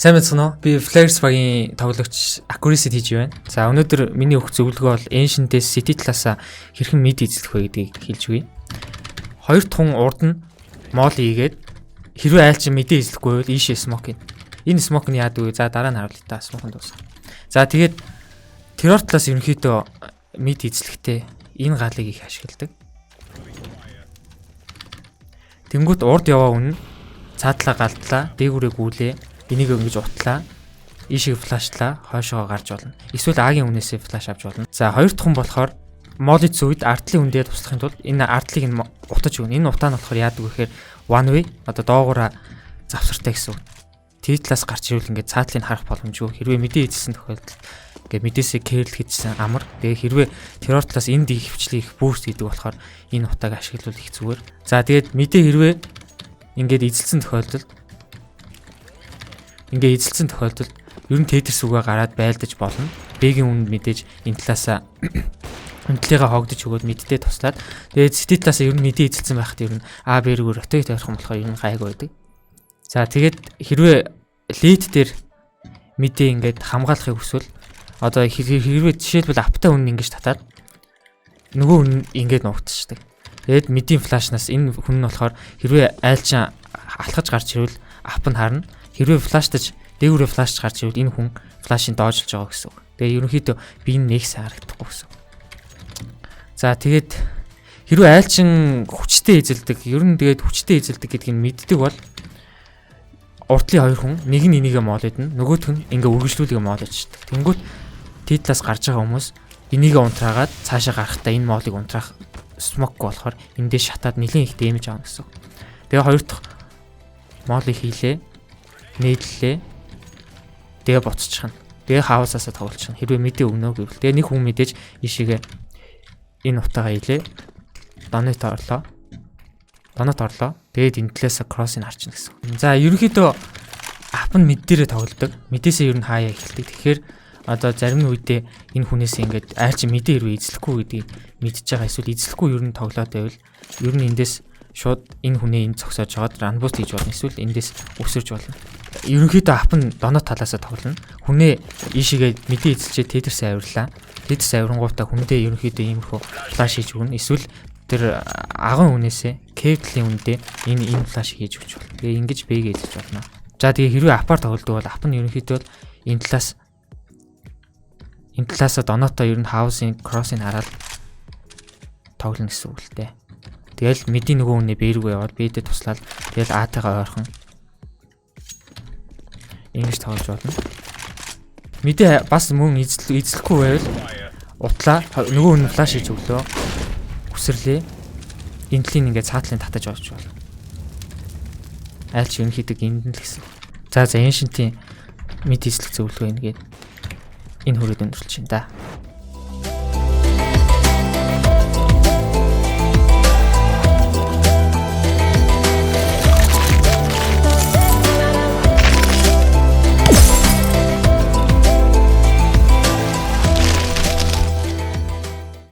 Сайн байна уу? Би Flares багийн тоглогч Accuracy хийж байна. За өнөөдөр миний өгөх зөвлөгөө бол Ancient-ээс City талаас хэрхэн mid эзлэх вэ гэдгийг хэлж өгье. Хоёр тун урд нь мол ийгээд хэрвээ айлчин mid эзлэхгүй бол ийшээ smoke ин. Энэ smoke нь яадаг вэ? За дараа нь харуулъя та smoke-нд дуусах. За тэгээд terror талаас ерөнхийдөө mid эзлэхдээ энэ галыг их ашигладаг. Тэнгүүт урд яваа үнэ цаатлаа галдлаа, дээгүүрээ гүйлээ. Энийг ингэж утлаа. Ийшээ флашлаа, хойшоо гарч болно. Эсвэл агийн үнээсээ флаш авч болно. За хоёр дахь нь болохоор молид зүйд артлын үндээ туслахын тулд энэ артлыг нь утаж өгнө. Энэ утаа нь болохоор яадаг вэ гэхээр one way одоо доогуура завсартай гэсэн үг. Титлаас гарч ирвэл ингээд цаатлыг харах боломжгүй. Хэрвээ мэдээ эзэлсэн тохиолдолд ингээд мэдээсээ кэрлэл хийсэн амар. Тэгээ хэрвээ террор талаас энд их хвчлийг бүүст гэдэг болохоор энэ утааг ашиглавал их зүгээр. За тэгээд мэдээ хэрвээ ингээд эзэлсэн тохиолдолд ер нь Tetris үгээ гараад байлдаж болно. Б-ийн үнд мэдээж энэ талаасаа үнэлээгээ хогдож өгөөд мэддээ туслаад тэгээд City талаасаа ер нь мэдээ эзэлсэн байхад ер нь А Б-рүүгээр rotate тавих юм болохоор ер нь гайг байдаг. За тэгээд хэрвээ lead дээр мэдээ ингээд хамгаалахыг хүсвэл одоо хэрвээ жишээлбэл аптай үн ингэж татаад нөгөө үн ингээд нуугдчихдаг. Тэгээд мэдийн флашнаас энэ хүн нь болохоор хэрвээ айлчин алхаж гарч ирвэл ап нь харна. Хэрвээ флаштаж дээгүүрээ флашч гарч ирвэл энэ хүн флашыг доожлж байгаа гэсэн үг. Тэгээ ерөнхийдөө би энэ нэг сайн харагдахгүй гэсэн үг. За тэгээд хэрвээ айлчин хүчтэй эзэлдэг, ер нь тэгээд хүчтэй эзэлдэг гэдгийг мэддэг бол уртлын хоёр хүн нэг нь энийгээ моол идэнэ, нөгөөх нь ингээ үргэлжлүүлгээ моол идчихдэг. Тэнгүүт Тетлаас гарч байгаа хүмүүс энийгээ унтраагаад цаашаа гарахтаа энэ моолыг унтраах смок болохоор эндээ шатаад нэлийн их дэмэж авна гэсэн үг. Тэгээ хоёр дахь моолыг хийлээ. Нийтлээ. Тэгээ буцчихна. Тэгээ хаусаасаа тоглолчихно. Хэрвээ мэдээ өгнө гэвэл тэгээ нэг хүн мэдээж ишигээ энэ утаагаа хийлээ. Донот орлоо. Тэгээд энэ талаасаа кросыг харчна гэсэн. За ерөнхийдөө ап нь мэд дээрээ тоглодог. Мэдээсээ ер нь хаяа эхэлдэг. Тэгэхээр одоо зарим нь үедээ энэ хүнээс ингээд айлч мэдээ хэрвээ эзлэхгүй гэдгийг мэдчихэж байгаа эсвэл эзлэхгүй ер нь тоглоод байвал ер нь эндээс шууд энэ хүнээ энд зогсоож жоод run boost хийж болно. Эсвэл эндээс өсөрж болно. Ерөнхийдөө ап нь донот талаасаа тоглоно. Хүнээ ийшээгээ мэдээ эзэлчээ Tetris авирлаа. Tetris авирангуудаа хүндээ ерөнхийдөө иймэрхүү флаш хийж өгнө. Эсвэл тэр аган үнээсээ кэблийн үндэ энэ флаш хийж өгч болно. Тэгээ ингэж бэгээ эзэлж болно. За тэгээ хэрвээ апаар тоглодог бол ап нь ерөнхийдөө энэ талаасаа донотоо ер нь хаусing кроссыг хараад тоглоно гэсэн үг л дээ. Тэгэл мэдийн нөгөө үнэ бэргүй яваад бэдэ туслаад тэгэл А-тайгаа ойрхон ингэж тоглож болно. Мэдээ бас мөн эзлэхгүй байвал утлаа нөгөө үнэ флаш хийж өглөө. Хүсрлээ. Энтлийн ингээд цаатлын татаж авч болно. Айлч ерөнхийдөө энд нь л гэсэн. За Ancient-ийн мэд эзлэх зөвлөгөө ингээд энэ хүрээд өндөрлж байна да.